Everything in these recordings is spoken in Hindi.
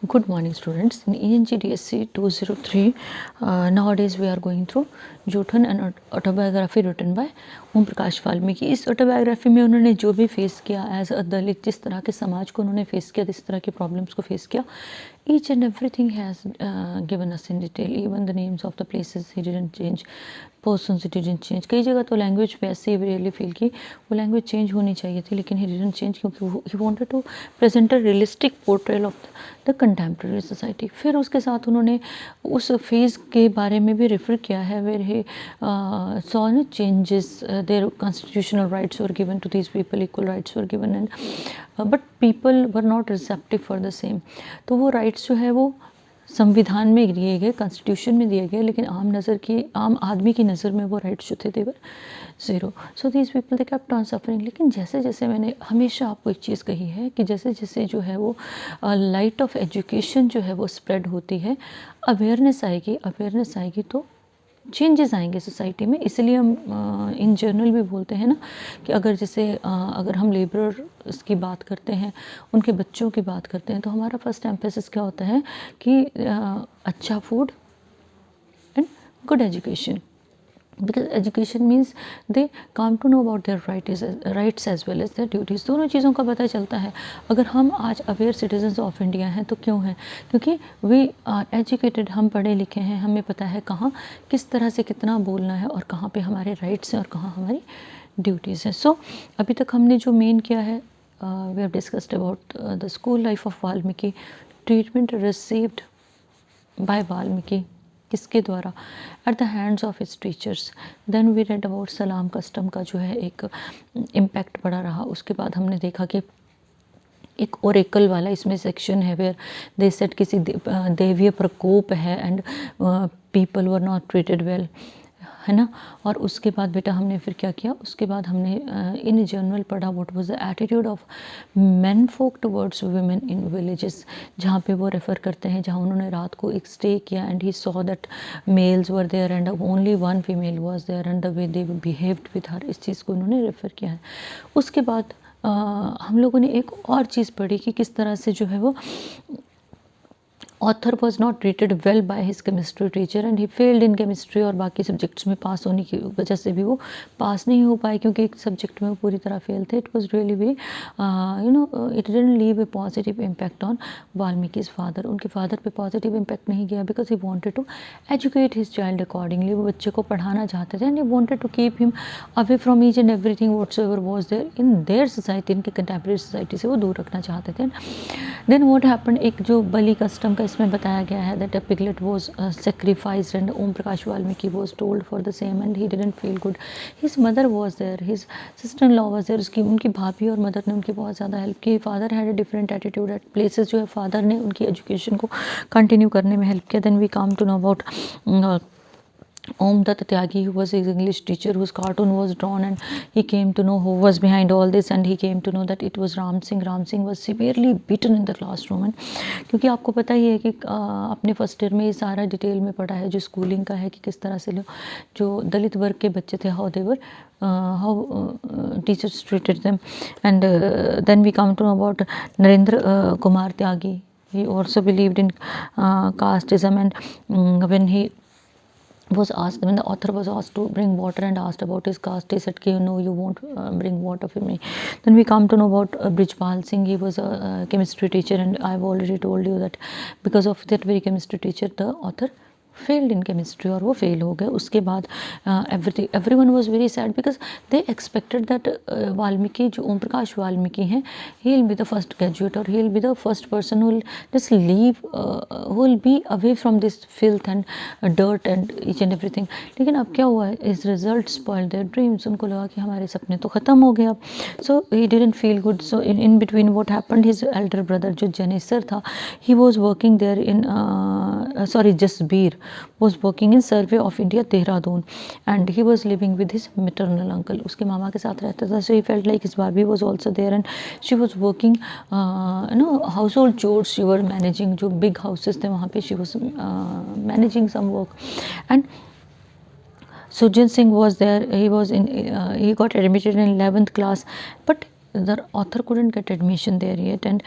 Good morning, students. In ENGDSC 203, nowadays we are going through Jothan, an autobiography written by ओम प्रकाश वाल्मीकि। इस ऑटोबायोग्राफी में उन्होंने जो भी फेस किया एज अ दलित, जिस तरह के समाज को उन्होंने फेस किया, जिस तरह के प्रॉब्लम्स को फेस किया, each and everything has given us in detail. Even the names of the places he didn't change, persons he didn't change. कई जगह तो लैंग्वेज पे ऐसे ही रियली फील की वो लैंग्वेज चेंज होनी चाहिए थी, लेकिन he didn't change क्योंकि he wanted to present a realistic portrayal of the contemporary society. फिर उसके साथ उन्होंने उस फेज़ के बारे में भी रेफर किया है where he saw changes, their constitutional rights were given to these people, equal rights were given, and but people were not receptive for the same. तो वो राइट्स जो है वो संविधान में दिए गए, कॉन्स्टिट्यूशन में दिए गए, लेकिन आम आदमी की नज़र में वो राइट्स जो थे they were zero. So these people they kept on suffering. लेकिन जैसे जैसे मैंने हमेशा आपको एक चीज़ कही है कि जैसे जैसे जो है वो लाइट ऑफ एजुकेशन जो है वो स्प्रेड होती है, अवेयरनेस आएगी तो चेंजेस आएंगे सोसाइटी में. इसलिए हम इन जनरल भी बोलते हैं ना कि अगर हम लेबरर्स की बात करते हैं, उनके बच्चों की बात करते हैं, तो हमारा फर्स्ट एम्फेसिस क्या होता है कि अच्छा food and good education. Because education means they come to know about their rights as well as their duties. दोनों चीज़ों का पता चलता है. अगर हम आज अवेयर सिटीजन्स ऑफ इंडिया हैं तो क्यों हैं? क्योंकि वी आर एजुकेटेड, हम पढ़े लिखे हैं, हमें पता है कहाँ किस तरह से कितना बोलना है और कहाँ पे हमारे राइट्स हैं और कहाँ हमारी ड्यूटीज़ हैं. सो अभी तक हमने जो मेन किया है, we have discussed about the school life of Valmiki, treatment received by Valmiki, किसके द्वारा? At the hands of his teachers. Then we read about सलाम कस्टम का जो है एक इम्पैक्ट बड़ा रहा. उसके बाद हमने देखा कि एक ओरेकल वाला इसमें सेक्शन है वेयर दे सेड किसी देवीय प्रकोप है and people were not treated well, है ना. और उसके बाद बेटा हमने फिर क्या किया? उसके बाद हमने इन जनरल पढ़ा what was the attitude of men folk towards women in villages, जहाँ पे वो रेफ़र करते हैं जहाँ उन्होंने रात को एक स्टे किया and he saw that males were there and only one female was there and the way they behaved with her. इस चीज़ को उन्होंने रेफ़र किया है. उसके बाद हम लोगों ने एक और चीज़ पढ़ी कि किस तरह से जो है वो author was not treated well by his chemistry teacher and he failed in chemistry. और बाकी सब्जेक्ट्स में पास होने की वजह से भी वो पास नहीं हो पाए क्योंकि एक सब्जेक्ट में वो पूरी तरह फेल थे. It was really way it didn't leave a positive impact on Valmiki's father. उनके फादर पे पॉजिटिव इम्पैक्ट नहीं गया because he wanted to educate his child accordingly. वो बच्चे को पढ़ाना चाहते थे and he wanted to keep him away from each and everything whatsoever was there in their society. इनके कंटेम्प्रेरी सोसाइटी से वो दूर रखना चाहते थे. देन व्हाट हैपेंड, एक जो बलि कस्टम का इसमें बताया गया है that a piglet was sacrificed and Om Prakash Valmiki was told for the same and he didn't feel good. His mother was there, his sister in law was there. उनकी भाभी और मदर ने उनकी बहुत ज़्यादा हेल्प की. Father had a different attitude at places. जो है फादर ने उनकी एजुकेशन को कंटिन्यू करने में हेल्प किया. Then we come to know about Om Dutt Tyagi, who was his English teacher, whose cartoon was drawn, and he came to know who was behind all this, and he came to know that it was Ram Singh. Ram Singh was severely beaten in the classroom. And क्योंकि आपको पता ही है कि अपने फर्स्ट ईयर में ये सारा डिटेल में पढ़ा है जो स्कूलिंग का है कि किस तरह से जो दलित वर्ग के बच्चे थे how teachers treated them. And then we come to know about Narendra Kumar Tyagi. He also believed in casteism, and when he was asked, when the author was asked to bring water and asked about his caste, he said कि no, you won't bring water for me. Then we come to know about Brijpal Singh. He was a chemistry teacher, and I've already told you that because of that very chemistry teacher the author failed in chemistry और वो फेल हो गए. उसके बाद everyone was very sad because they expected that Valmiki, जो ओम प्रकाश वाल्मीकि हैं, he will be the first graduate और he will be the first person who will just leave, who will be away from this filth and dirt and each and everything. लेकिन अब क्या हुआ? His result spoiled their dreams. उनको लगा कि हमारे सपने तो ख़त्म हो गए अब. So he didn't feel good. So in between what happened, his elder brother जो जनेसर था, he was working there in Jasbir was working in Survey of India, Dehradun, and he was living with his maternal uncle. उसके मामा के साथ रहता था. So he felt like his Barbie was also there and she was working household chores she was managing. जो big houses थे वहाँ पे she was managing some work. And Sujit Singh was there. He got admitted in 11th class, but the author couldn't get admission there yet, and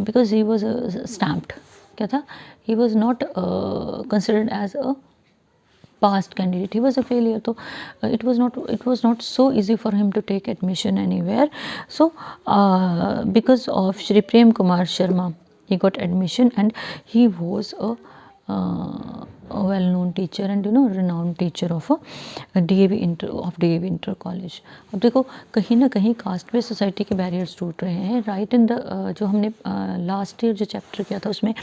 because he was stamped, क्या था, he was not considered as a past candidate, he was a failure, so it was not so easy for him to take admission anywhere. So because of Shri Prem Kumar Sharma, he got admission, and he was a well-known teacher and renowned teacher of a DAV Inter College. अब देखो कहीं ना कहीं कास्ट बेस्ड सोसाइटी के बैरियर्स टूट रहे हैं, राइट इन द जो हमने लास्ट ईयर जो चैप्टर किया था उसमें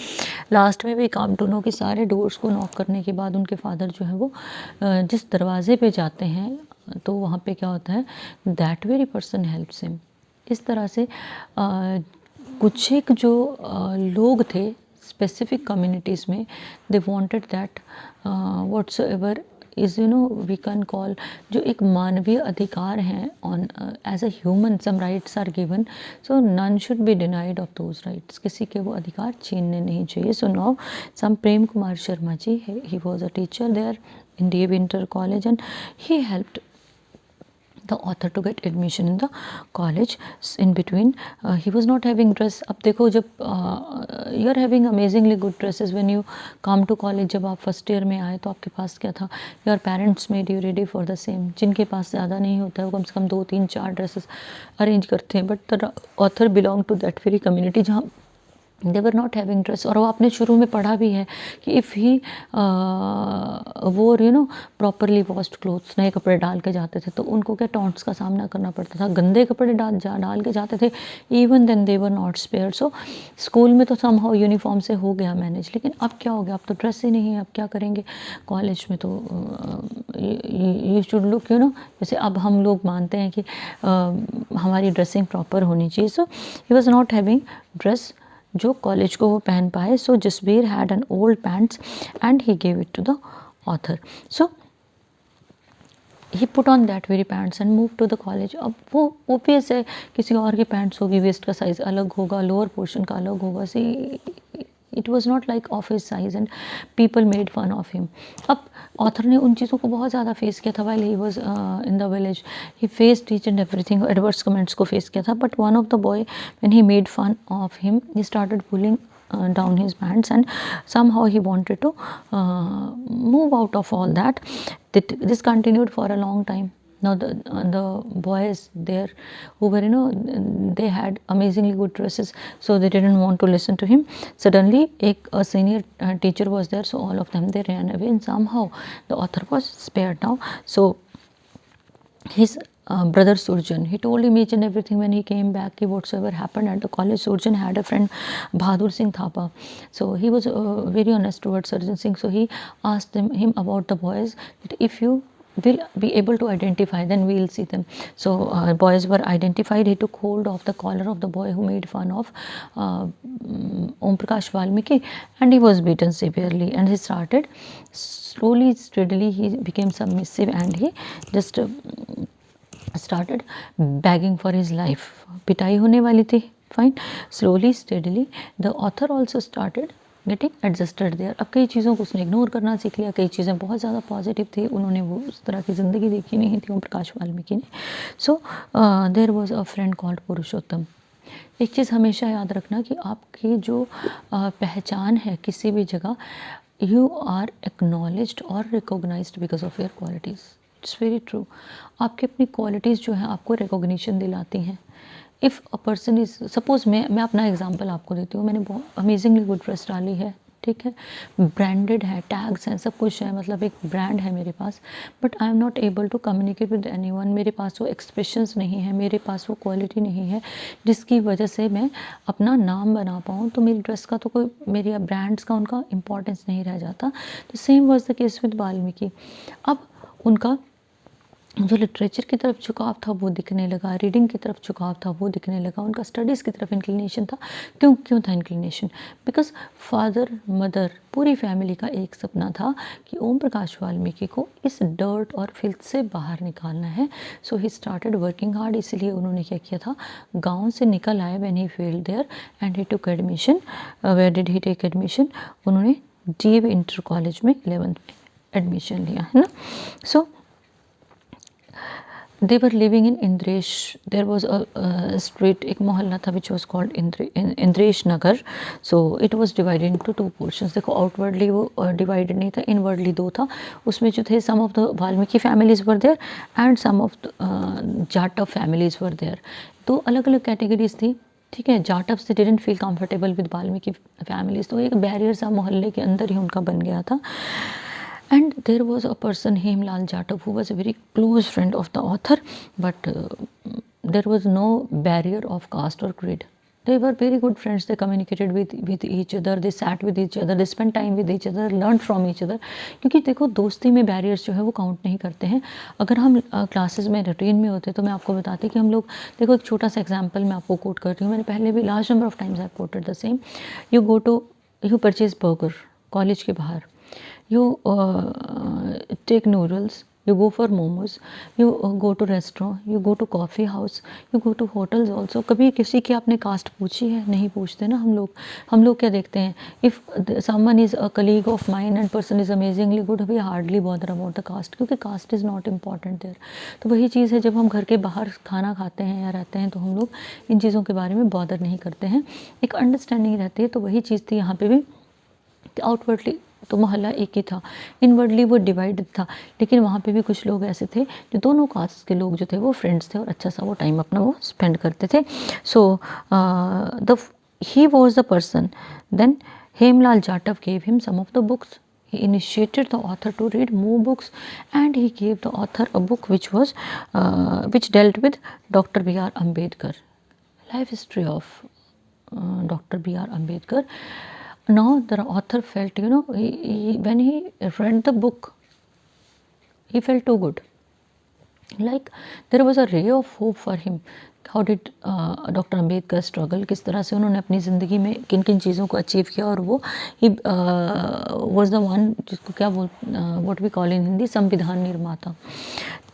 लास्ट में भी कामटूनों के सारे डोर्स को नॉक करने के बाद उनके फादर जो है वो जिस दरवाजे पे जाते हैं तो वहाँ पे क्या होता है, that very person helps him. इस तरह से कुछ एक जो लोग थे स्पेसिफिक कम्युनिटीज़ में, they wanted that whatsoever is we can call, जो एक मानवीय अधिकार हैं on as a human, some rights are given, so none should be denied of those rights, किसी के वो अधिकार छीनने नहीं चाहिए। So now some Prem Kumar Sharma ji, he was a teacher there in DAV Inter College, and he helped the author to get admission in the college. In between he was not having dress. अब देखो जब you are having amazingly good dresses when you come to college, जब आप फर्स्ट ईयर में आए तो आपके पास क्या था, your parents made you ready for the same। जिनके पास ज़्यादा नहीं होता है वो कम से कम 2-3-4 ड्रेसेस अरेंज करते हैं, but the author belong to that very community जहाँ they were not having dress. और वो आपने शुरू में पढ़ा भी है कि इफ़ ही वो प्रॉपरली वॉश्ड क्लोथ्स, नए कपड़े डाल के जाते थे तो उनको क्या टॉन्ट्स का सामना करना पड़ता था, गंदे कपड़े डाल के जाते थे, even then they were not spare. So school में तो समहाउ यूनिफॉर्म से हो गया मैनेज, लेकिन अब क्या हो गया, अब तो ड्रेस ही नहीं है, अब क्या करेंगे कॉलेज में, तो यू शुड लुक जैसे अब हम लोग मानते हैं कि हमारी ड्रेसिंग प्रॉपर होनी चाहिए। So he was not having dress जो कॉलेज को वो पहन पाए। So Jasbir had an old pants and he gave it to the author. So he put on that very pants and move to the college. अब वो ओपियस है, किसी और के पैंट्स होगी, वेस्ट का साइज़ अलग होगा, लोअर पोर्शन का अलग होगा, see it was not like of his size and people made fun of him. अब ऑथर ने उन चीज़ों को बहुत ज़्यादा फेस किया था while he was in the village, he faced each and everything, adverse comments को फेस किया था। But one of the boy when he made fun of him, he started pulling down his pants, and somehow he wanted to move out of all that. This continued for a long time. Now the boys there who were they had amazingly good dresses, so they didn't want to listen to him. Suddenly a senior teacher was there, so all of them they ran away, and somehow the author was spared now. So his brother Surjan, he told him each and everything when he came back, whatsoever happened at the college. Surjan had a friend Bahadur Singh Thapa, so he was very honest towards Surjan Singh. So he asked him about the boys, that if you will be able to identify, then we will see them. So boys were identified. He took hold of the collar of the boy who made fun of Om Prakash Valmiki, and he was beaten severely, and he started slowly, steadily, he became submissive, and he just started begging for his life. पिटाई होने वाली थी, fine. Slowly, steadily, the author also started getting adjusted there. अब कई चीज़ों को उसने इग्नोर करना सीख लिया, कई चीज़ें बहुत ज़्यादा पॉजिटिव थी, उन्होंने वो उस तरह की ज़िंदगी देखी नहीं थी ओम प्रकाश वाल्मीकि ने। So there was a friend called Purushottam. एक चीज़ हमेशा याद रखना कि आपकी जो पहचान है किसी भी जगह, यू आर एक्नॉलेज्ड और recognised because of your qualities. It's very true. आपकी अपनी क्वालिटीज़ जो है आपको रिकॉग्निशन दिलाती हैं। If a person is, suppose मैं अपना एग्जांपल आपको देती हूँ, मैंने बहुत अमेजिंगली गुड ड्रेस डाली है, ठीक है, ब्रांडेड है, टैग्स हैं, सब कुछ है, मतलब एक ब्रांड है मेरे पास, but I am not able to communicate with anyone. मेरे पास वो एक्सप्रेशंस नहीं है, मेरे पास वो क्वालिटी नहीं है जिसकी वजह से मैं अपना नाम बना पाऊँ, तो मेरी ड्रेस का तो कोई, मेरी ब्रांड्स का उनका इम्पोर्टेंस नहीं रह जाता। तो same was the case with Valmiki. अब उनका जो लिटरेचर की तरफ झुकाव था वो दिखने लगा, रीडिंग की तरफ झुकाव था वो दिखने लगा, उनका स्टडीज़ की तरफ इंक्लिनेशन था। क्यों था इंक्लिनेशन? बिकॉज फादर मदर पूरी फैमिली का एक सपना था कि ओम प्रकाश वाल्मीकि को इस डर्ट और फिल्थ से बाहर निकालना है। So he started working hard. इसलिए उन्होंने क्या किया था, गाँव से निकल आए when he failed there and he took admission. Where did he take admission? उन्होंने DAV इंटर कॉलेज में 11th में एडमिशन लिया, है ना। सो they were living in Indresh. There was a street, एक मोहल्ला था which was called Indresh Nagar. So it was divided into two portions. देखो outwardly वो divided नहीं था, inwardly दो था. उसमें जो थे some of the Valmiki families were there and some of the Jatav families were there. तो अलग अलग categories थी. ठीक है, जाटव से didn't feel comfortable with Valmiki families, तो एक बैरियर सा मोहल्ले के अंदर ही उनका बन गया था. And there was a person, Hemlal Jatav, who was a very close friend of the author, but there was no barrier of caste or creed. They were very good friends. They communicated with each other. They sat with each other. They spent time with each other. Learned from each other. क्योंकि देखो दोस्ती में बैरियर्स जो है वो काउंट नहीं करते हैं. अगर हम क्लासेस में रूटीन में होते तो मैं आपको बताती कि हम लोग, देखो एक छोटा सा एग्जांपल मैं आपको कोट कर रही हूँ. मैंने पहले भी large number of times I quoted the same. You purchase burger college के बाहर, you take noodles, you go for momos, you go to restaurant, you go to coffee house, you go to hotels also. कभी किसी की आपने कास्ट पूछी है? नहीं पूछते ना हम लोग क्या देखते हैं, if someone is a colleague of mine and person is amazingly good, we hardly bother about the caste, क्योंकि caste is not important there. तो वही चीज़ है, जब हम घर के बाहर खाना खाते हैं या रहते हैं तो हम लोग इन चीज़ों के बारे में बॉदर नहीं करते हैं, एक अंडरस्टैंडिंग रहती है. तो वही चीज़ थी यहाँ पे भी. आउटवर्डली तो मोहल्ला एक ही था, इनवर्डली वो डिवाइडेड था, लेकिन वहाँ पे भी कुछ लोग ऐसे थे जो दोनों कास्ट के लोग जो थे वो फ्रेंड्स थे और अच्छा सा वो टाइम अपना वो स्पेंड करते थे. So the he was the person. Then Hemlal Jatav gave him some of the books. He initiated the author to read more books and he gave the author a book which dealt with Dr. B.R. Ambedkar, life history of Dr. B.R. Ambedkar. Now the author felt, when he read the book, he felt too good. Like there was a ray of hope for him. How did doctor Ambedkar struggle, किस तरह से उन्होंने अपनी ज़िंदगी में किन किन चीज़ों को अचीव किया, और वो ही वॉज द वन जिसको क्या what we call in Hindi संविधान निर्माता.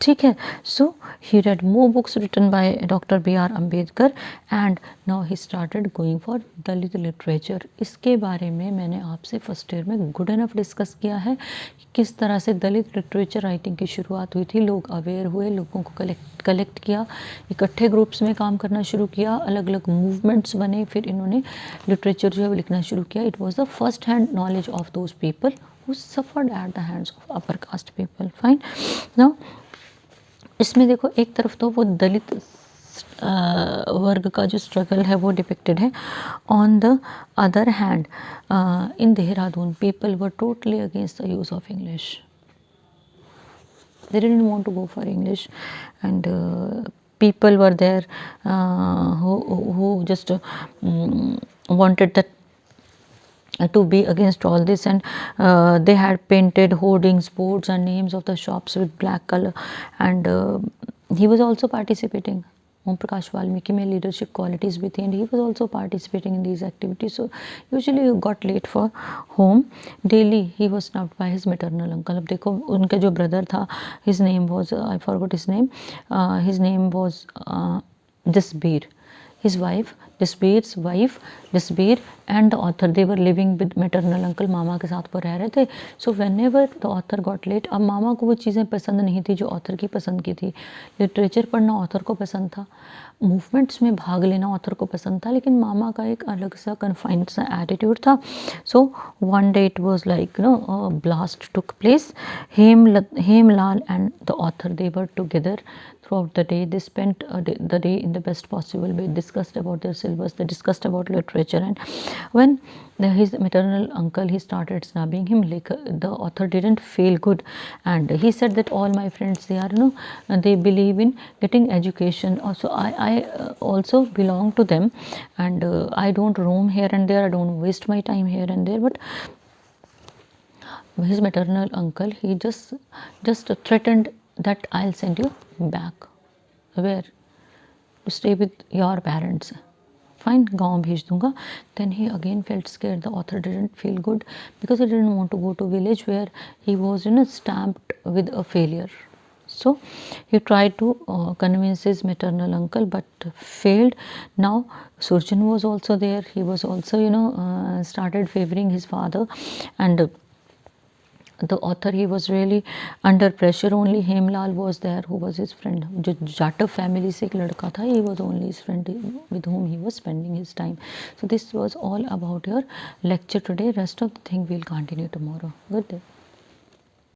ठीक है. So he read more books written by doctor B R Ambedkar and now he started going for Dalit literature. इसके बारे में मैंने आपसे फर्स्ट ईयर में गुड इनफ डिस्कस किया है कि किस तरह से दलित लिटरेचर राइटिंग की शुरुआत हुई थी. लोग अवेयर हुए, लोगों को कलेक्ट किया, इकट्ठे ग्रुप्स में काम करना शुरू किया, अलग अलग मूवमेंट्स बने, फिर इन्होंने लिटरेचर जो है वो लिखना शुरू किया. It was the first hand knowledge of those people who suffered eight the hands of upper caste people. Fine. Now इसमें देखो एक तरफ तो वो दलित वर्ग का जो स्ट्रगल है वो डिपिक्टेड है. On the other hand in Dehradun people were totally against the use of English. They didn't want to go for English, and people were there who just wanted that to be against all this, and they had painted hoardings, boards and names of the shops with black color, and he was also participating. Om Prakash Valmiki में leadership qualities भी थी, and he was also participating in these activities. So usually he got late for home. Daily he was snubbed by his maternal uncle. अब देखो उनका जो brother था, his name was I forgot his name. His name was Jasbir. His wife, Jasbir's wife, Jasbir and the author, they were living with maternal uncle. मामा के साथ वो रह रहे थे. So whenever the author got late, अब मामा को वो चीज़ें पसंद नहीं थी जो ऑथर की पसंद की थी. लिटरेचर पढ़ना ऑथर को पसंद था, मूवमेंट्स में भाग लेना ऑथर को पसंद था, लेकिन मामा का एक अलग सा कन्फाइंड सा एटीट्यूड था. So one day it was like blast took place. Hemlal and the author, they were together throughout the day. They spent the day in the best possible way, discussed about their syllabus, they discussed about literature, and when his maternal uncle, he started snubbing him, like the author didn't feel good, and he said that all my friends, they are they believe in getting education also. I also belong to them, and I don't roam here and there, I don't waste my time here and there. But his maternal uncle, he just threatened that I'll send you back. Where? To stay with your parents. Fine, गाँव भेज दूँगा. Then he again felt scared. The author didn't feel good because he didn't want to go to village where he was stamped with a failure. So he tried to convince his maternal uncle but failed. Now Surjan was also there. He was also started favoring his father, and the author, he was really under pressure. Only Hemlal was there, who was his friend. जो जाटव family से एक लड़का था, he was only his friend with whom he was spending his time. So this was all about your lecture today. Rest of the thing we'll continue tomorrow. Good day.